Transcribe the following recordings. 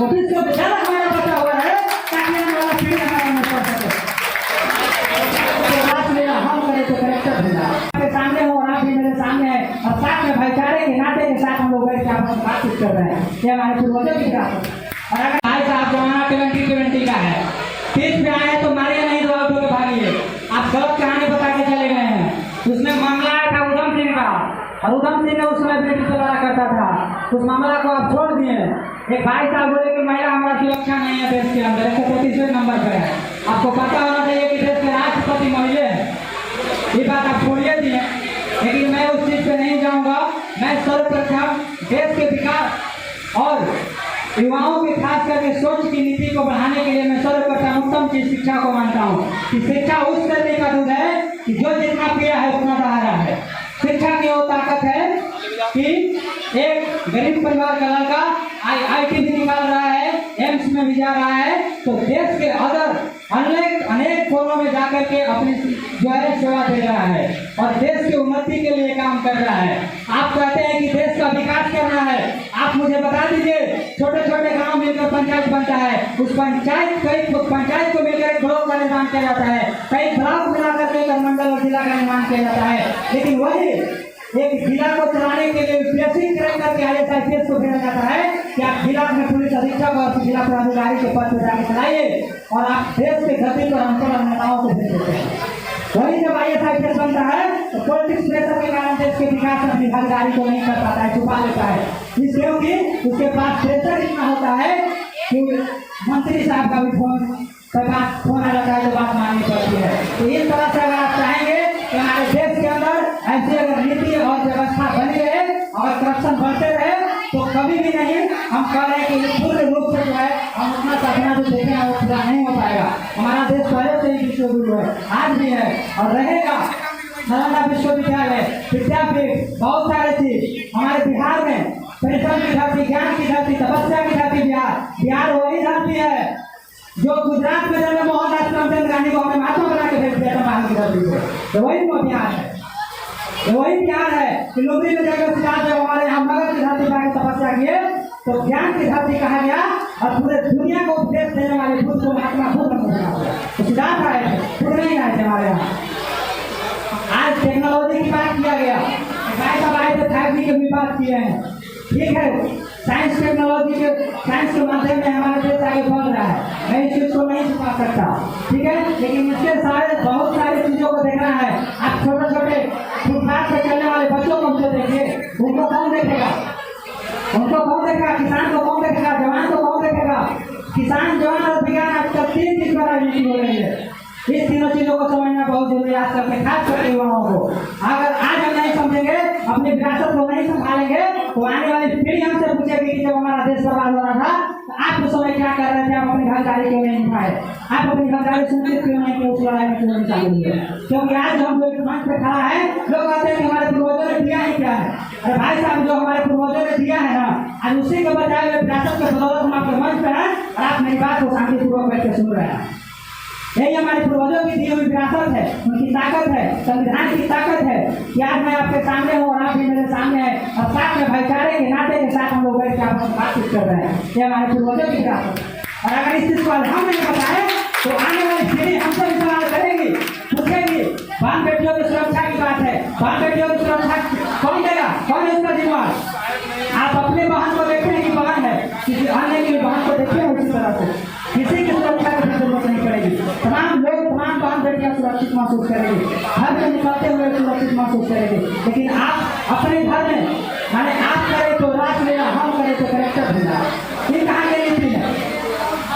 Office को ज्यादा हमारा बचा हुआ है ताकि आने वाला पीढ़ी हमारा में पढ़ सके। तो रात मेरा हम करे तो करेक्टर भेजा आपके सामने हो और आप भी मेरे सामने है और साथ में भाईचारे के नाते के साथ हम लोग बैठ के आपस में बातचीत कर रहे हैं। ये हमारे पूर्वजों की विरासत है। और अगर भाई साहब जमाना 2020 का है, पीठ पे आए तो मारिए नहीं तो आउट होकर भागिए। आप गलत कहानी बता के चले गए हैं। उसमें मामला आया था उधम सिंह का और उधम सिंह ने उस समय बेटी से लड़ा करता था। उस मामला को आप छोड़ दिए। एक भाई साहब बोले कि महिला हमारा सुरक्षा नहीं है देश के अंदर, 133वें नंबर पर है। आपको पता होना चाहिए कि देश के राष्ट्रपति महिला है, ये बात आप छोड़िए दिए। लेकिन मैं उस चीज पे नहीं जाऊंगा। मैं सर्वप्रथम देश के विकास और युवाओं की खास करके सोच की नीति को बढ़ाने के लिए मैं सर्वप्रथम उत्तम चीज शिक्षा को मानता हूँ कि शिक्षा उस तरह का दूध है कि जो जितना पिया है उतना बहा रहा है। शिक्षा की वो ताकत है कि एक गरीब परिवार का लड़का IIT भी निकाल रहा है, एम्स में भी जा रहा है, तो देश के अनेक कोनों में जाकर के अपनी जो है सेवा दे रहा है और देश की उन्नति के लिए काम कर रहा है। आप कहते हैं कि देश का विकास करना है, आप मुझे बता दीजिए छोटे छोटे गांव मिलकर पंचायत बनता है, उस पंचायत को मिलकर एक ब्लॉक का निर्माण किया जाता है, कई ब्लॉक मिलाकर के मंडल और जिला का निर्माण किया जाता है। लेकिन वही एक जिला को चलाने के लिए बेसिक क्रम करके IAS को भेजा जाता है कि आप जिला में पुलिस अधीक्षक और जिला पदाधिकारी के पद पर जाकर चलाइए और आप देश के गति पर अंतर नेताओं को भेज देते हैं। वही जब IAS बनता है तो पॉलिटिक्स प्रेशर के कारण देश के विकास में अपनी भागीदारी को नहीं कर पाता है, छुपा लेता है, क्योंकि उसके पास प्रेशर इतना होता है कि मंत्री साहब का भी फोन आ जाता है तो बात माननी पड़ती है। तो इस तरह से अगर आप चाहेंगे कि हमारे देश के अंदर ऐसी अगर नीति और व्यवस्था बनी रहे और करप्शन बढ़ते रहे तो कभी भी नहीं हम कह रहे हैं कि पूर्ण रूप से जो है हम अपना सपना जो देखे हैं वो पूरा नहीं हो पाएगा। हमारा देश पहले से ही विश्वगुरु है, आज भी है और रहेगा। नालंदा विश्वविद्यालय, विद्यापीठ, बहुत सारे चीज हमारे बिहार में, परिश्रम की धरती, ज्ञान की धरती, तपस्या की धरती बिहार वही धरती है जो गुजरात में जन्मे मोहनदास करमचंद गांधी को अपने महात्मा बना के भेज दिया था बाहर की धरती को। तो वही बिहार है, वही बिहार है कि लोमड़ी में जाकर सिद्धार्थ जब हमारे यहाँ मगध की धरती पर तपस्या किए तो ज्ञान की धरती कहा गया और पूरे दुनिया को उपदेश देने वाले बुद्ध को महात्मा बुद्ध बना। तो सिद्धार्थ आए थे, खुद नहीं आए थे हमारे यहाँ। आज टेक्नोलॉजी की बात किया गया, भाई साहब आए थे 5G की भी बात किए हैं, ठीक है। साइंस टेक्नोलॉजी के साइंस के माध्यम में हमारा देश आगे बढ़ रहा है, मैं इस चीज को नहीं छुपा सकता, ठीक है। लेकिन इसके सारे बहुत सारी चीजों को देखना है। आप छोटे छोटे फुटपाथ पे चलने वाले बच्चों को मुझे देखिए, उनको कौन देखेगा? उनको कौन देखेगा? किसान को कौन देखेगा? जवान को कौन देखेगा? किसान, जवान और विज्ञान आजकल 3 चीज पर राजनीति हो रही है। इस तीनों चीजों को समझना बहुत जरूरी है आज करके, खास करके युवाओं को। अगर आज हम नहीं समझेंगे, अपनी विरासत को नहीं संभालेंगे तो आने वाली पीढ़ी हमसे पूछेगी कि जब हमारा देश बर्बाद हो रहा था तो आप उस समय क्या कर रहे थे, आप अपनी भागीदारी क्यों नहीं निभाए, आप अपनी भागीदारी सुनिश्चित क्यों नहीं किए, उस लड़ाई में क्यों नहीं शामिल हुए? क्योंकि आज हम लोग मंच पे खड़ा है, लोग कहते हैं कि हमारे पूर्वजों ने दिया ही क्या है। अरे भाई साहब, जो हमारे पूर्वजों ने दिया है ना, आज उसी के बजाय विरासत के बदौलत हम आपके मंच पे हैं और आप मेरी बात को शांतिपूर्वक बैठ के सुन रहे हैं। यही हमारे पूर्वजों की दी हुई विरासत है, उनकी ताकत है, संविधान की ताकत है कि आज मैं आपके सामने हूँ और आप भी मेरे सामने हैं और साथ में भाईचारे के नाते के साथ हम लोग बैठ के आपस में बातचीत कर रहे हैं। ये हमारे पूर्वजों की विरासत है। और अगर इस चीज को हम नहीं बताए तो आने वाली पीढ़ी हमसे भी सवाल करेगी, पूछेगी। बहन बेटियों की सुरक्षा की बात है, बहन बेटियों की सुरक्षा कौन देगा, कौन है उसका जिम्मेवार? आप अपने बहन को देखते हैं कि बहन है, किसी अन्य की बहन को देखते हैं उसी तरह से, किसी की सुरक्षा की जरूरत नहीं पड़ेगी। तमाम लोग, तमाम बहन बेटियां सुरक्षित महसूस करेंगे, घर से निकलते हुए सुरक्षित महसूस करेंगे। लेकिन आप अपने घर में माने आप करें तो रात लेना, हम करें तो करेक्टर भेजना, ये कहाँ के नीति है?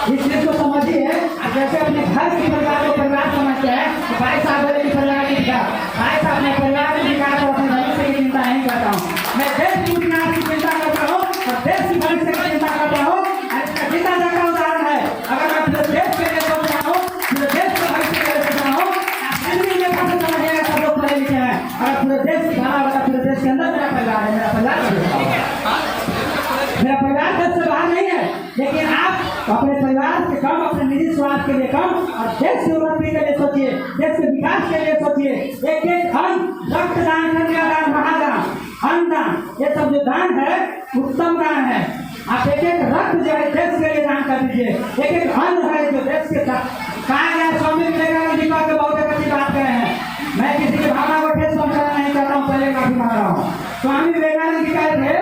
इस चीज को समझिए। जैसे अपने घर की परिवार को परिवार समझते हैं, तो भाई साहब बोले कि परिवार की विकास, भाई साहब मैं परिवार की विकास और अपने भविष्य की चिंता नहीं करता हूँ, मैं देश की विकास की चिंता करता हूँ और देश की भविष्य की चिंता करता हूँ। इसका जितना ज्यादा उदाहरण है, अगर मैं पूरे देश के लिए सोच रहा हूँ, पूरे देश के भविष्य के लिए सोच रहा हूँ, समझिएगा सब लोग पढ़े लिखे हैं। अगर पूरे देश की धारा होगा, पूरे देश के अंदर मेरा परिवार है, मेरा परिवार देश से बाहर नहीं है। लेकिन आप अपने परिवार से कम, अपने निजी स्वार्थ के लिए कम और देश की उन्नति के लिए सोचिए, देश के विकास के लिए सोचिए। एक एक अन्न, रक्तदान, कन्यादान, महादान, अन्नदान, ये सब जो दान है उत्तम दान है। आप एक एक रक्त जो है देश के लिए लीजिए। एक एक अन्न है जो देश के साथ कहा गया। स्वामी विवेकानंद जी का बहुत अच्छी बात कहे हैं। मैं किसी की भावना को ठेस पहुंचाना नहीं चाहता हूँ, पहले काफी मांग रहा हूँ। स्वामी विवेकानंद जी कहे थे,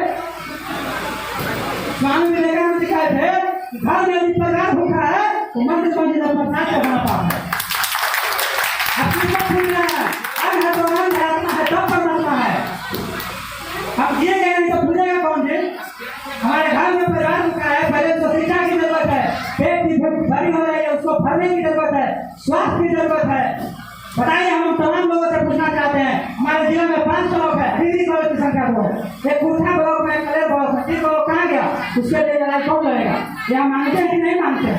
स्वामी विवेकानंद जी कहे थे, घर में यदि परिवार भूखा है तो मंदिर मंदिर प्रसाद का बना पाता है। अपनी बात सुन रहा है, अन्न है तो अन्न है, आत्मा है तब परमात्मा है। हम जिएंगे नहीं तो पूजेगा कौन जी? हमारे घर में परिवार भूखा है, पहले तो शिक्षा की जरूरत है, पेट की भरी हो रही है, उसको भरने की जरूरत है, स्वास्थ्य की जरूरत है। बताइए, हम तमाम लोगों से पूछना चाहते हैं, हमारे जिले में 5 ब्लॉक है, डिग्री कॉलेज की संख्या को एक कुर्था ब्लॉक में, कलेर ब्लॉक में, डिग्री ब्लॉक कहाँ गया? उसके लिए लड़ाई कौन लड़ेगा? ये हम मानते हैं कि नहीं मानते?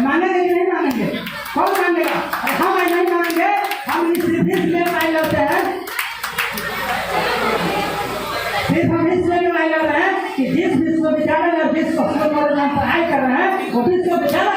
मानेंगे कि नहीं मानेंगे? कौन मानेगा? हम नहीं मानेंगे। हम इसलिए लड़ाई लड़ते हैं, सिर्फ हम इसलिए लड़ाई लड़ रहे हैं कि जिस विश्वविद्यालय में जिस पढ़ाई कर रहे हैं वो विश्वविद्यालय